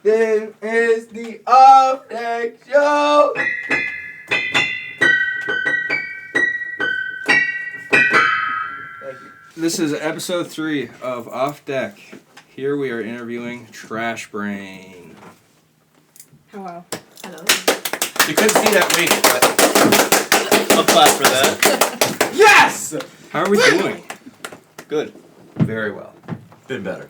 This is the Off Deck Show. Thank you. This is episode 3 of Off Deck. Here we are interviewing Trash Brain. Hello. Hello. You couldn't see that wink, but I'll clap for that. yes! How are we doing? Good. Very well. Been better.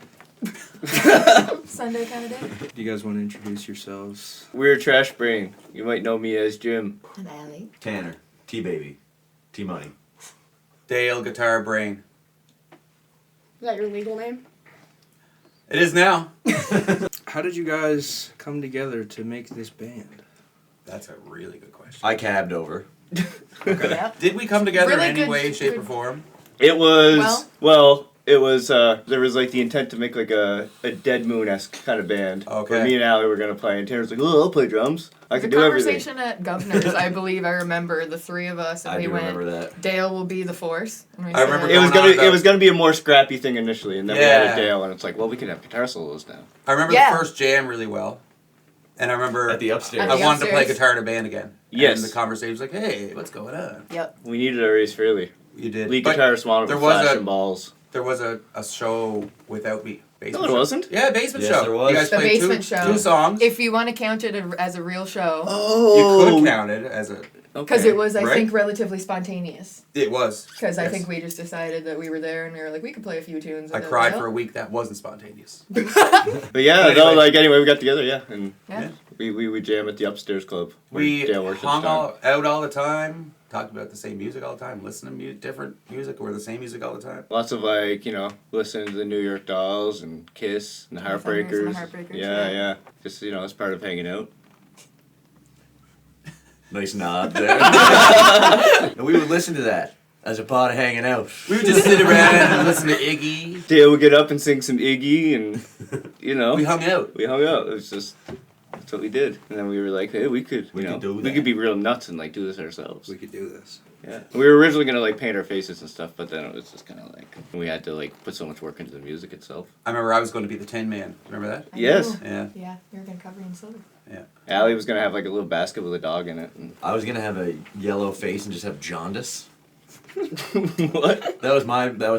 Sunday kind of day. Do you guys want to introduce yourselves? We're Trash Brain. You might know me as Jim. And Allie. Tanner. T-Baby. T-Money. Dale, Guitar Brain. Is that your legal name? It is now. How did you guys come together to make this band? That's a really good question. I cabbed over. Okay. Yep. Did we come together Really in any good- way, shape, or good- form? It was, it was, there was like the intent to make like a Dead Moon-esque kind of band. Okay. Where me and Allie were going to play, and Tanner's like, oh, I'll play drums. I The can do everything. conversation at Governor's, I believe I remember the three of us, and I we do went, remember that. Dale will be the force. And we I remember said, It was going on gonna, it was about- gonna be a more scrappy thing initially, and then we Yeah. added Dale, and it's like, well, we can have guitar solos now. I remember Yeah. the first jam really well. And I remember At the upstairs. At I the wanted to play upstairs. guitar in a band again. Yes. And the conversation was like, hey, what's going on? Yep. We needed a race fairly. You did. Lead But guitarist wanted there to was flash a- and balls. There was a show without me. Basement No, it show. wasn't. Yeah, basement Yes, show. there was. You guys The played basement show. two songs. If you want to count it as a real show, Oh. You could count it as a... because it was, I Right? think, relatively spontaneous. It was. Because I Yes. think we just decided that we were there, and we were like, we could play a few tunes. I And then, cried well, for a week. That wasn't spontaneous. But yeah, But no, anyway. like anyway, we got together, yeah, and Yeah. we would jam at the upstairs club. where We Dale worked at the hung time. out all the time, talked about the same music all the time, listened to different music or the same music all the time. Lots of like, listening to the New York Dolls and Kiss and the The Thunders Heartbreakers. and the Heartbreakers, Yeah, yeah. yeah. Just as part of hanging out. Nice nod there. And we would listen to that as a part of hanging out. We would just sit around and listen to Iggy. Dale would get up and sing some Iggy, and We hung out. we hung out. It was just that's what we did. And then we were like, hey, we could do we that. could be real nuts and like do this ourselves. We could do this. Yeah. We were originally gonna like paint our faces and stuff, but then it was just kind of like we had to like put so much work into the music itself. I remember I was going to be the Tin Man. Remember that? I Yes. know. Yeah. Yeah, you were going to cover in silver. Allie was gonna have like a little basket with a dog in it. And I was gonna have a yellow face and just have jaundice. what? That was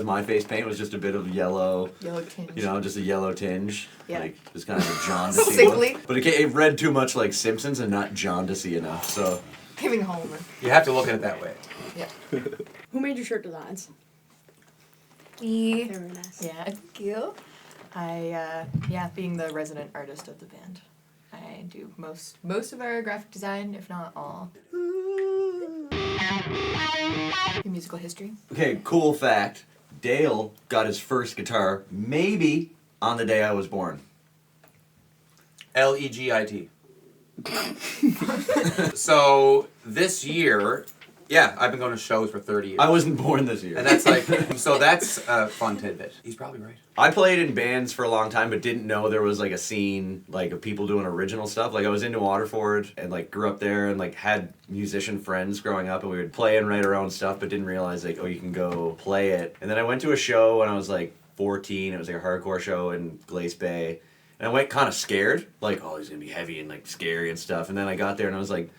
my face paint. Was just a bit of yellow. Yellow tinge. Just a yellow tinge. Yeah. Like just kind of a jaundice. Sickly. But it read too much like Simpsons and not jaundicey enough. So Giving Homer. You have to look at it that way. Yeah. Who made your shirt designs? Me. Very nice. Yeah, thank you. Being the resident artist of the band, I do most of our graphic design, if not all. Your musical history. okay, cool fact. Dale got his first guitar maybe on the day I was born. Legit. So this year, I've been going to shows for 30 years. I wasn't born this year. And that's like, so that's a fun tidbit. He's probably right. I played in bands for a long time, but didn't know there was like a scene like of people doing original stuff. Like I was into Waterford and like grew up there and like had musician friends growing up, and we would play and write our own stuff, but didn't realize like, oh, you can go play it. And then I went to a show when I was like 14. It was like a hardcore show in Glace Bay, and I went kind of scared, like, oh, it's gonna be heavy and like scary and stuff. And then I got there and I was like,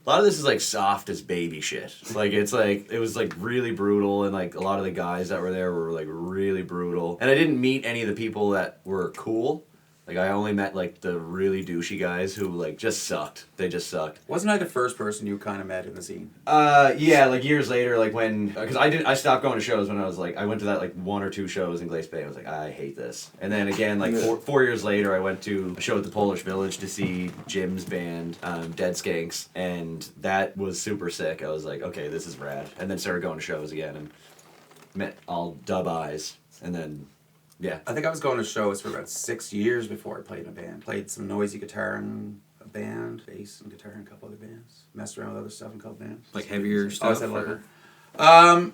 a lot of this is like soft as baby shit. Like it was like really brutal, and like a lot of the guys that were there were like really brutal. And I didn't meet any of the people that were cool. Like I only met like the really douchey guys who like just sucked. They just sucked. Wasn't I the first person you kind of met in the scene? Yeah, like years later, like when, because I stopped going to shows when I was like, I went to that like 1 or 2 shows in Glace Bay. I was like, I hate this. And then again, like 4 years later, I went to a show at the Polish Village to see Jim's band, Dead Skanks, and that was super sick. I was like, okay, this is rad. And then started going to shows again and met all dub eyes, and then. Yeah. I think I was going to shows for about 6 years before I played in a band. Played some noisy guitar in a band, bass and guitar in a couple other bands. Messed around with other stuff in a couple bands. Like heavier Always stuff? had a lot Or- of-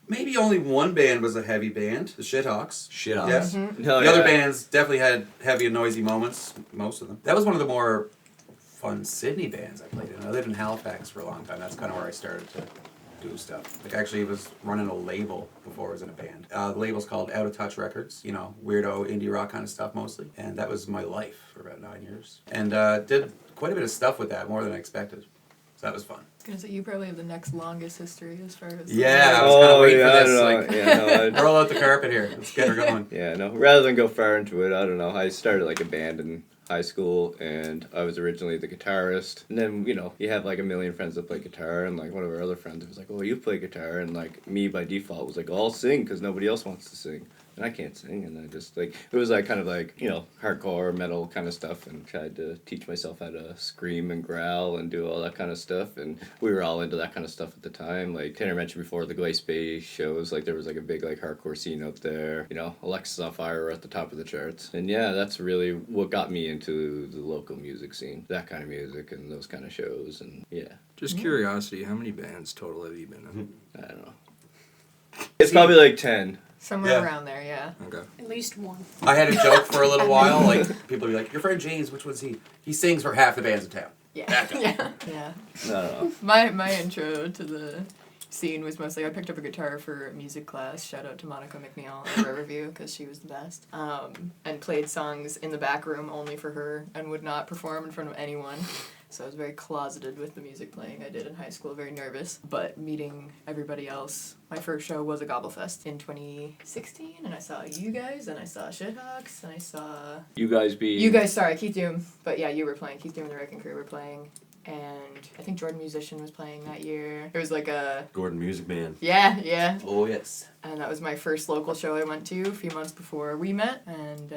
maybe only one band was a heavy band, the Shithawks. Shithawks. Yeah. Mm-hmm. Hell The other yeah. bands definitely had heavy and noisy moments, most of them. That was one of the more fun Sydney bands I played in. I lived in Halifax for a long time. That's kind of where I started to do stuff. Like, actually, was running a label before I was in a band. The label's called Out of Touch Records, you know, weirdo indie rock kind of stuff mostly. And that was my life for about 9 years. And did quite a bit of stuff with that, more than I expected. So that was fun. I was gonna say, you probably have the next longest history as far as. Yeah, I was kind of waiting for this. I Like, don't know. roll out the carpet here. Let's get her going. Yeah, no. Rather than go far into it, I don't know. I started like a band in high school, and I was originally the guitarist. And then, you know, you have like a million friends that play guitar, and like one of our other friends was like, "Oh, you play guitar," and like me by default was like, "Oh, I'll sing," because nobody else wants to sing. And I can't sing, and I just like it was like kind of like, you know, hardcore metal kind of stuff, and tried to teach myself how to scream and growl and do all that kind of stuff. And we were all into that kind of stuff at the time. Like Tanner mentioned before, the Glace Bay shows, like there was like a big like hardcore scene out there. You know, Alexis on Fire were at the top of the charts, and yeah, that's really what got me into the local music scene, that kind of music and those kind of shows. And yeah, Just curiosity, how many bands total have you been in? I don't know. It's probably like 10. Somewhere Yeah. around there, yeah. Okay. At least one. I had a joke for a little while. Like, people would be like, your friend James, which one's he? He sings for half the bands in town. Yeah. Yeah. Yeah. I don't know. My intro to the scene was mostly I picked up a guitar for music class. Shout out to Monica McNeil at Riverview because she was the best. And played songs in the back room only for her and would not perform in front of anyone. So I was very closeted with the music playing I did in high school, very nervous. But meeting everybody else, my first show was a Gobblefest in 2016, and I saw you guys, and I saw Shithawks, and I saw... You guys be... You guys, sorry, Keith Doom. But yeah, you were playing. Keith Doom and the Wrecking Crew were playing. And I think Jordan Musician was playing that year. It was like a... Gordon Music Man. Yeah, yeah. Oh, yes. And that was my first local show I went to a few months before we met. And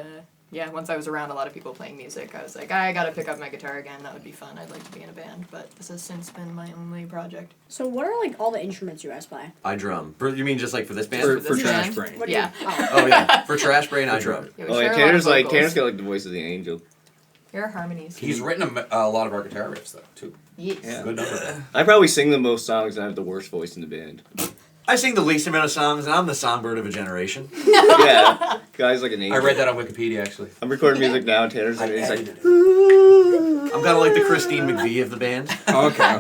yeah, once I was around a lot of people playing music, I was like, I gotta pick up my guitar again. That would be fun. I'd like to be in a band. But this has since been my only project. So what are like all the instruments you guys play? I drum. You mean just like for this band? For this Trash band? Brain. What do Yeah. you? Oh. Oh yeah, for Trash Brain, I drum. Yeah, we Oh, share yeah, a lot of Tanner's like, vocals. Tanner's got like the voice of the angel. Your harmonies. He's written a lot of our guitar riffs, though, too. Yes. Yeah. Good number of them. I probably sing the most songs and I have the worst voice in the band. I sing the least amount of songs, and I'm the songbird of a generation. Yeah. Guy's like an angel. I read that on Wikipedia, actually. I'm recording music now and Tanner's like, he's like, I'm kind of like the Christine McVie of the band. Okay. I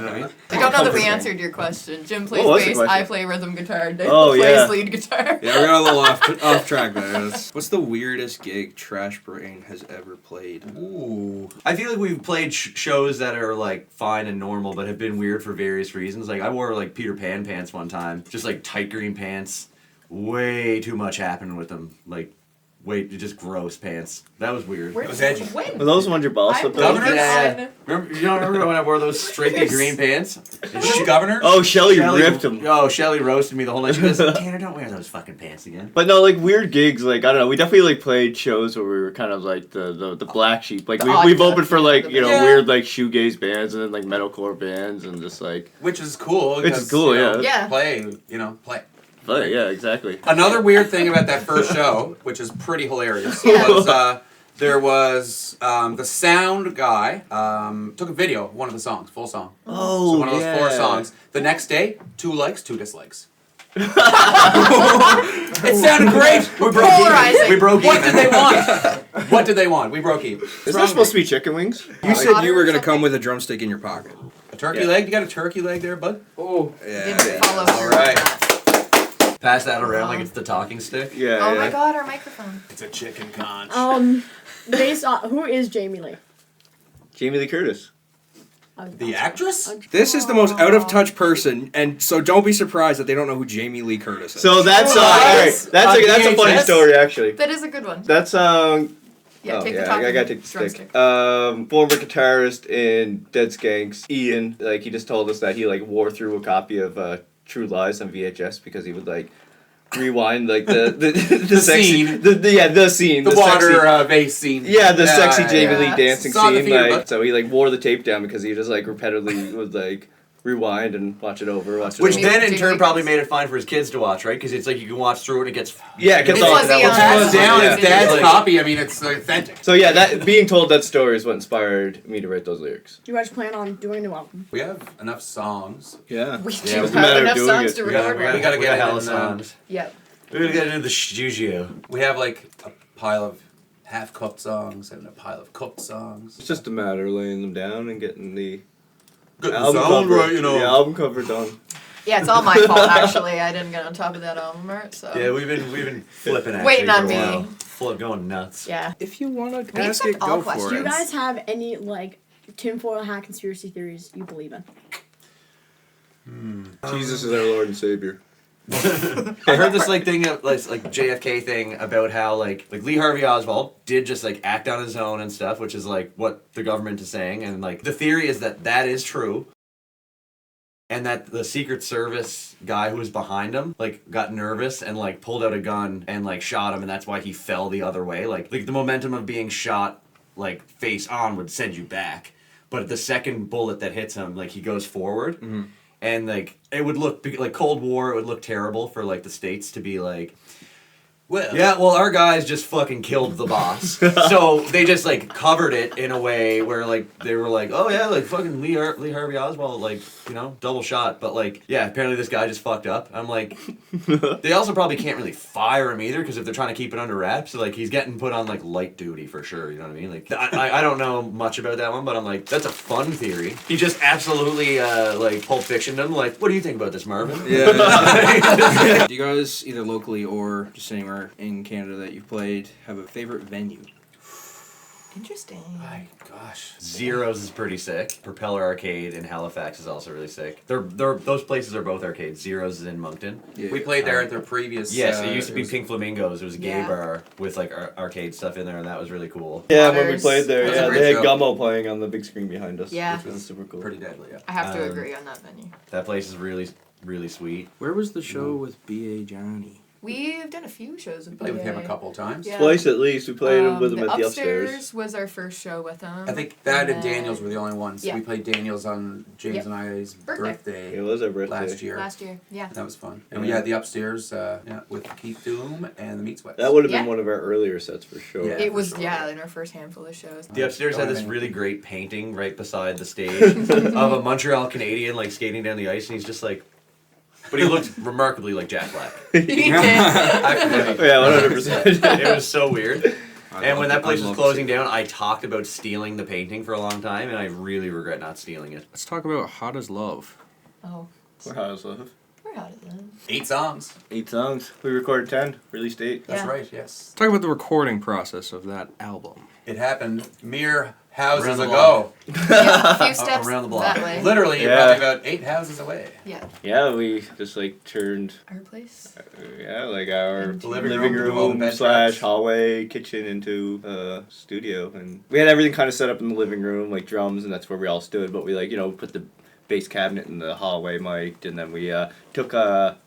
don't know that we answered your question. Jim plays What was the bass, question? I play rhythm guitar, Dave Oh, plays yeah. lead guitar. Yeah, we got a little off track there. What's the weirdest gig Trash Brain has ever played? Ooh. I feel like we've played shows that are like fine and normal, but have been weird for various reasons. Like I wore like Peter Pan pants one time, just like tight green pants. Way too much happened with them. Like, just gross pants. That was weird. It was edgy. When? were those ones your balls slipped I've off? been Yeah. on- You don't remember when I wore those stripy green pants? Is she governor? Oh, Shelly ripped them. Oh, Shelly roasted me the whole night. She goes, Tanner, don't wear those fucking pants again. But no, like weird gigs, like I don't know. We definitely like played shows where we were kind of like the black sheep. Like The we've odd opened for duck, like yeah. you know Yeah. weird like shoegaze bands and then like metalcore bands and just like. Which is cool. Which is because, cool, you know, yeah. Play. But yeah, exactly. Another weird thing about that first show, which is pretty hilarious, Yeah. was there was the sound guy took a video of one of the songs, full song. Oh So one of those 4 yeah. songs. The next day, 2 likes, 2 dislikes. It sounded great. We broke Polarizing. even. We broke even. What did they want? What did they want? We broke even. Is that supposed to be chicken wings? You said you were gonna come with a drumstick in your pocket. A turkey Yeah. leg? You got a turkey leg there, bud? Oh, Didn't follow All through right. on that. Pass that around like it's the talking stick. Yeah. Oh yeah. my god, our microphone. It's a chicken conch. Based on who is Jamie Lee? Jamie Lee Curtis. The actress? this is the most out of touch person, and so don't be surprised that they don't know who Jamie Lee Curtis is. So that's What? alright. That's a funny VHS? story actually. That is a good one. That song. Yeah, oh take yeah, the talking I gotta take the drumstick. stick. Former guitarist in Dead Skanks, Ian. Like he just told us that he like wore through a copy of True Lies on VHS because he would like rewind like the sexy, scene. the scene, The sexy- water vase scene. yeah, the sexy Jamie yeah. Lee dancing Saw the scene. theater, Like, but- so he like wore the tape down because he just like repetitively would like rewind and watch it over, watch it Which over. then in Jamie turn Lee probably Curtis. made it fine for his kids to watch, right? Because it's like you can watch through it and it gets... Yeah, it gets It's all fuzzy that on was that. Hands down, yeah. it's dad's Like- copy. I mean, it's authentic. So yeah, that being told that story is what inspired me to write those lyrics. Do you guys plan on doing a new album? We have enough songs. Yeah. We Yeah, do it's a matter have of enough doing songs it. to We gotta- record we one. gotta get hella it in, songs. Yep. We're gonna get into the studio. We have like a pile of half-cooked songs and a pile of cooked songs. It's just a matter of laying them down and getting the Good album sound cover, right, you know. the album cover done. Yeah, it's all my fault actually. I didn't get on top of that album art, so. Yeah, we've been flipping actually Waiting on for a me. while. Flip going nuts. Yeah. If you want to We ask accept it, all go for questions. Do you it. guys have any like tinfoil hat conspiracy theories you believe in? Jesus is our Lord and Savior. I heard this like thing, like JFK thing about how like Lee Harvey Oswald did just like act on his own and stuff, which is like what the government is saying, and like the theory is that that is true, and that the Secret Service guy who was behind him like got nervous and like pulled out a gun and like shot him, and that's why he fell the other way. Like the momentum of being shot like face on would send you back, but the second bullet that hits him, like he goes forward. Mm-hmm. And like it would look like Cold War, it would look terrible for like the states to be like, well, our guys just fucking killed the boss. So they just like covered it in a way where like they were like, oh yeah, like fucking Lee Harvey Oswald, like, you know, double shot. But like, yeah, apparently this guy just fucked up. I'm like, they also probably can't really fire him either because if they're trying to keep it under wraps, so like he's getting put on like light duty for sure. You know what I mean? Like I don't know much about that one, but I'm like, that's a fun theory. He just absolutely like Pulp Fictioned him. Like, what do you think about this, Marvin? Yeah. Do you guys, either locally or just anywhere in Canada that you've played, have a favorite venue? Interesting. My gosh. Zeros is pretty sick. Propeller Arcade in Halifax is also really sick. Those places are both arcades. Zeros is in Moncton. Yeah. We played there at their previous. Yes, it used to be was- Pink Flamingos. It was a gay Yeah. bar with like arcade stuff in there, and that was really cool. Yeah, when we Waters. played there, That was a yeah, great they had show. Gummo playing on the big screen behind us. Yeah. Which was super cool. Pretty deadly, yeah. I have to Um, agree on that venue. That place is really, really sweet. Where was the show with B.A. Johnny? We've done a few shows with Played with him a BA. couple times. Yeah. Twice at least. We played with him the at the upstairs. was our first show with him. I think that and then Daniels were the only ones. Yeah. We played Daniels on James Yep. and I's birthday It was our birthday. last year. last year. Yeah. That was fun. And we had the upstairs with Keith Doom and the Meat Sweats. That would have Yeah. been one of our earlier sets for sure. Yeah. It was for sure. in our first handful of shows. The upstairs had this Don't have really anything. great painting right beside the stage of a Montreal Canadian like skating down the ice, and he's just like, but he looked remarkably like Jack Black. He did. I forget. Yeah, 100%. It was so weird. And when that place I'd was love closing to. down, I talked about stealing the painting for a long time, and I really regret not stealing it. Let's talk about Hot as Love. Oh, We're hot as love. we're out of them. 8 songs. 8 songs. We recorded 10. Released 8. That's Yeah. right, yes. Talk about the recording process of that album. It happened mere houses Around the ago. Yeah, a few steps around the block. that way. Literally, Yeah. probably about 8 houses away. Yeah, Yeah, we just like turned, our place. yeah, like our The living living room, all the room bed slash traps. hallway, kitchen into studio. And we had everything kind of set up in the living room, like drums, and that's where we all stood. But we like, put the bass cabinet in the hallway mic'd, and then we took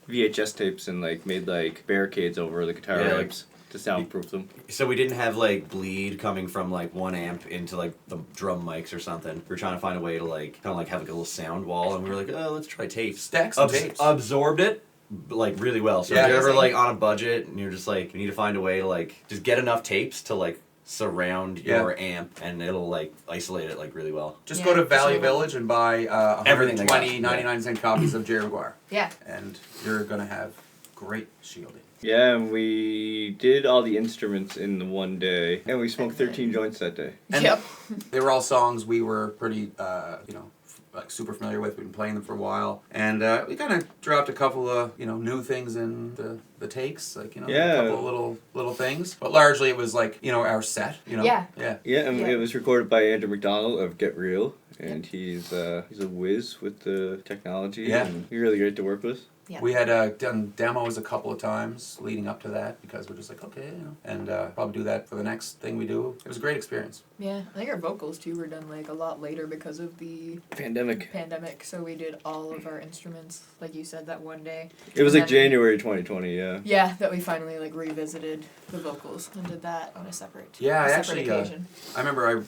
VHS tapes and like made like barricades over the guitar Yeah, like- amps to soundproof them. So we didn't have like bleed coming from like one amp into like the drum mics or something. We were trying to find a way to like kind of like have like a little sound wall, and we were like, oh, let's try tapes. Stacks of tapes. Absorbed it like really well. So Yeah. if you're ever Amazing. like on a budget and you're just like you need to find a way to like just get enough tapes to like surround Yeah. your amp, and it'll like isolate it like really well. Just Yeah, go to for Valley sure. Village and buy Everything they got, 120, 99-cent copies of Jerry Maguire. Yeah. And you're going to have great shielding. Yeah, and we did all the instruments in the one day, and we smoked 13 joints that day. And- Yep. They were all songs we were pretty, like super familiar with. We've been playing them for a while, and we kind of dropped a couple of new things in the takes, like Yeah. a couple of little things. But largely it was like our set. Yeah. Yeah. Yeah, and Yeah. it was recorded by Andrew McDonald of Get Real, and he's a whiz with the technology. Yeah. And he's really great to work with. Yeah. We had done demos a couple of times leading up to that because we're just like, okay, and probably do that for the next thing we do. It was a great experience. Yeah, I think our vocals too were done like a lot later because of the Pandemic. pandemic. So we did all of our instruments, like you said, that one day. It was And like then- January 2020. Yeah. Yeah, that we finally like revisited the vocals and did that on a separate, Yeah, I separate actually, occasion. I remember I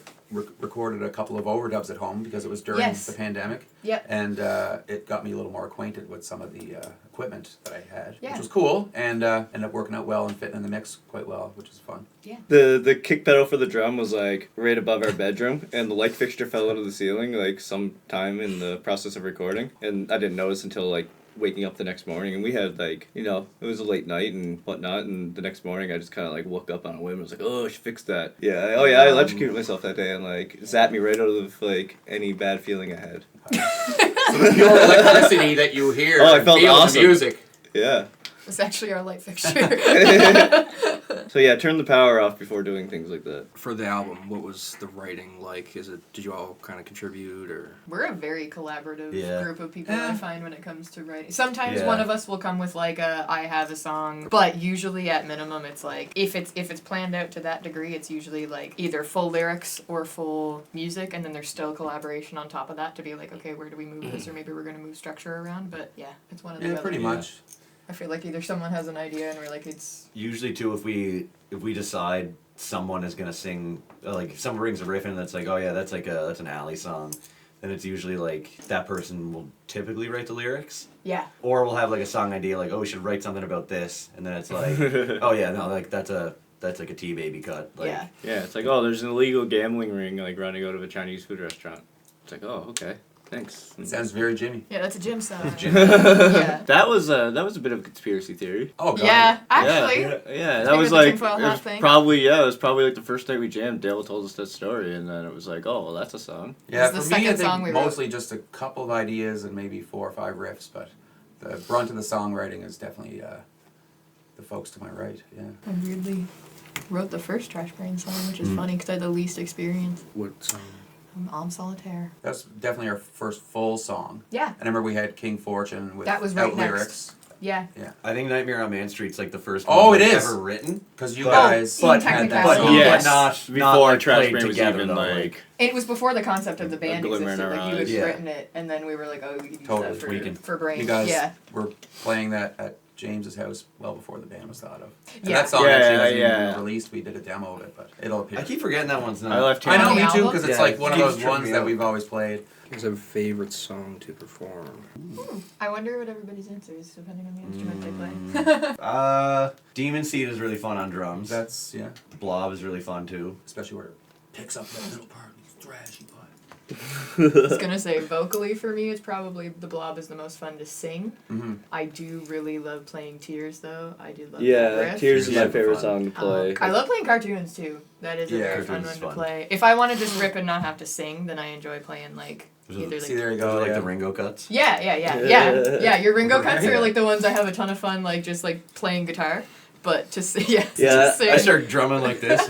recorded a couple of overdubs at home because it was during Yes. the pandemic. Yep. And it got me a little more acquainted with some of the equipment that I had, Yeah. which was cool, and ended up working out well and fitting in the mix quite well, which is fun. The kick pedal for the drum was like right above our bedroom, and the light fixture fell out of the ceiling like sometime in the process of recording, and I didn't notice until like waking up the next morning, and we had like it was a late night and whatnot, and the next morning I just kind of like woke up on a whim and was like, oh, I should fix that. Yeah. Oh yeah, I electrocuted myself that day and like zapped me right out of like any bad feeling I had. The pure electricity that you hear Oh, I and felt feel awesome. the music. Yeah. It's actually our light fixture. So yeah, turn the power off before doing things like that. For the album, what was the writing like? Did you all kind of contribute or? We're a very collaborative Yeah. group of people, Yeah. I find, when it comes to writing. Sometimes Yeah. one of us will come with like I have a song, but usually at minimum it's like if it's planned out to that degree, it's usually like either full lyrics or full music, and then there's still collaboration on top of that to be like, okay, where do we move this, or maybe we're gonna move structure around. But yeah, it's one of the Yeah, other. pretty Yeah. much. I feel like either someone has an idea and we're like, it's Usually too, if we decide someone is gonna sing, like if someone brings a riff in that's like, oh yeah, that's an alley song, then it's usually like that person will typically write the lyrics, yeah. or we'll have like a song idea like, oh, we should write something about this, and then it's like, oh yeah, no, like that's like a T-baby cut. Like, Yeah. Yeah, it's like, oh, there's an illegal gambling ring like running out of a Chinese food restaurant. It's like, oh, okay, thanks. It sounds very Jimmy. Yeah, that's a gym song. Jim. Yeah. That was a bit of a conspiracy theory. Oh, God. Yeah, actually. Yeah, that Maybe was the like tinfoil it hat was thing. it was probably like the first night we jammed. Dale told us that story, and then it was like, oh, well, that's a song. Yeah, This is for the me, I second think song we wrote. mostly just a couple of ideas and maybe 4 or 5 riffs, but the brunt of the songwriting is definitely the folks to my right. Yeah. I weirdly wrote the first Trash Brain song, which is funny because I had the least experience. What song? I'm Solitaire. That's definitely our first full song. Yeah. I remember we had King Fortune with That was right next. lyrics. Yeah. I think Nightmare on Main Street's like the first Oh, one it that's is. ever written. Because you But- guys but- had that but song. yes, not before like Trash played Brain was together, even though, like. It was before the concept of the band glimmer in existed. our Like you had eyes. Yeah. written it, and then we were like, oh, we could use Totally that tweaking. for Brain. You guys Yeah. were playing that at James's house well before the band was thought of. And Yeah. that song Yeah, actually hasn't yeah. even released. We did a demo of it, but it'll appear. I keep forgetting that one's not. I left I know, On me the too, album? because it's Yeah, like one of it those keeps tripping ones me that out. we've always played. You guys have a favorite song to perform? I wonder what everybody's answer is depending on the instrument they play. Demon Seed is really fun on drums. That's, yeah, Blob is really fun too. especially where it picks up that middle part and it's thrashy part. I was gonna say vocally for me, it's probably the Blob is the most fun to sing. Mm-hmm. I do really love playing Tears though. I do love that Yeah, riff. Tears is Yeah, my favorite fun. song to play. I love playing cartoons too. That is a Yeah, very fun cartoons one is to fun. play. If I want to just rip and not have to sing, then I enjoy playing like Those are- either See, like there you Those go. are like yeah. the Ringo cuts. yeah. Your Ringo cuts Yeah. are like the ones I have a ton of fun like just like playing guitar, but to sing, Yeah, to sing. I start drumming like this.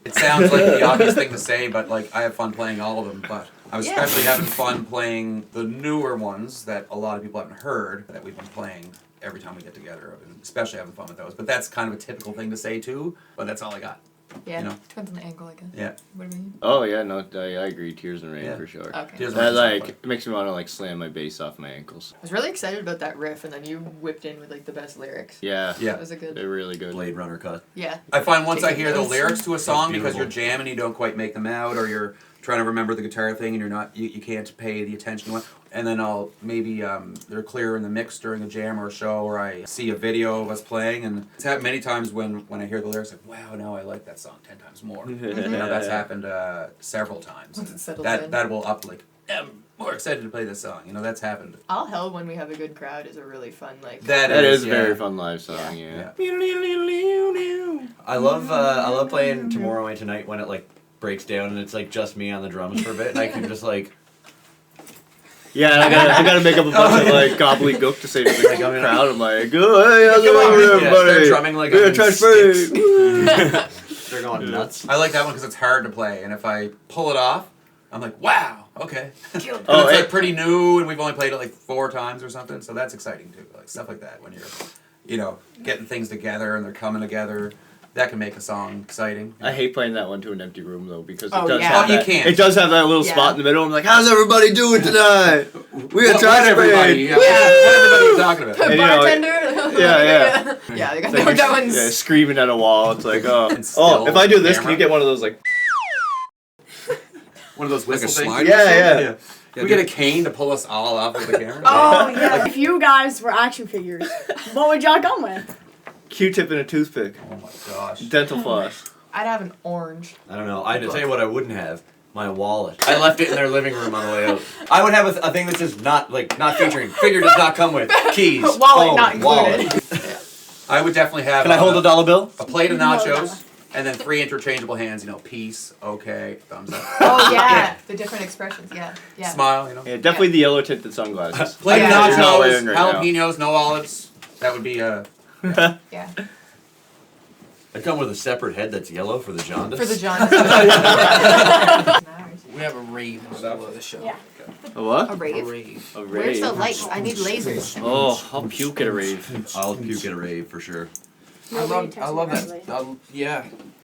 It sounds like the obvious thing to say, but like I have fun playing all of them. But I was Yeah. especially having fun playing the newer ones that a lot of people haven't heard that we've been playing every time we get together. I've been especially having fun with those. But that's kind of a typical thing to say too. But that's all I got. Yeah, you know. depends on the angle, I guess. Yeah. What do you mean? Oh yeah, no, I agree. Tears and Rain Yeah. for sure. Okay. Tears That Rain's like fun. it makes me want to like slam my bass off my ankles. I was really excited about that riff, and then you whipped in with like the best lyrics. Yeah, Yeah. That was a good. they're really good. Blade Runner cut. Yeah. I find once I Taking hear the notes. lyrics to a song because beautiful. you're jamming, you don't quite make them out, or you're trying to remember the guitar thing and you're not, you can't pay the attention to it. And then I'll maybe they're clear in the mix during a jam or a show, or I see a video of us playing, and it's happened many times when I hear the lyrics, like, wow, now I like that song 10 times more. You know, that's happened several times. Once it settles that in. that will up like, I'm more excited to play this song. You know, that's happened. All Hell When We Have a Good Crowd is a really fun like. That is a yeah. very fun live song. Yeah. I love playing Tomorrow Ain't Tonight when it like breaks down and it's like just me on the drums for a bit, and I can just like. Yeah, and I gotta make up a bunch of like gobbledygook to say to the Like, I'm in- crowd. I'm like, oh, hey, how's it Come on, going, yeah, start everybody? drumming like Yeah, I'm in Trash Styx. Break. They're going nuts. I like that one because it's hard to play, and if I pull it off, I'm like, wow, okay. And Oh, it's hey. like pretty new, and we've only played it like 4 times or something, so that's exciting too. Like stuff like that when you're, you know, getting things together and they're coming together, that can make a song exciting. I hate playing that one to an empty room though because Oh, it does yeah. have Oh, you that, can't. it does have that little Yeah. spot in the middle. I'm like, how's everybody doing tonight? We got What Trash everybody? Break. Yeah, what everybody you talking about? And, you know, Bartender. yeah. Yeah, they got It's like that you're one's. yeah, screaming at a wall. It's like, oh, And still if I do this, can camera. you get one of those like? One of those Like a whistle things? slide Yeah, whistle? yeah. Yeah. Can we get a cane to pull us all off of the camera? Oh yeah. If you guys were action figures, what would y'all come with? Q-tip and a toothpick, Oh my gosh. dental floss. I'd have an orange. I don't know. I'd tell you what I wouldn't have. My wallet. I left it in their living room on the way out. I would have a thing that says not featuring. Figure does not come with keys. Wallet phone, not included. wallet. I would definitely have Can I hold $1 bill? a plate of nachos, And then 3 interchangeable hands, you know, peace, okay, thumbs up. Oh yeah, the different expressions. Yeah, yeah. Smile, you know. Yeah, definitely the yellow tinted sunglasses. Plain Yeah. nachos, You're not wearing right now. jalapenos, no olives. That would be Yeah. I come with a separate head that's yellow for the jaundice. For the John. We have a rave in the middle of the show. Yeah. A what? A A rave. rave. A rave. Where's the lights? I need lasers. Oh, I'll puke at a rave. I'll puke at a rave for sure. I love that. Yeah.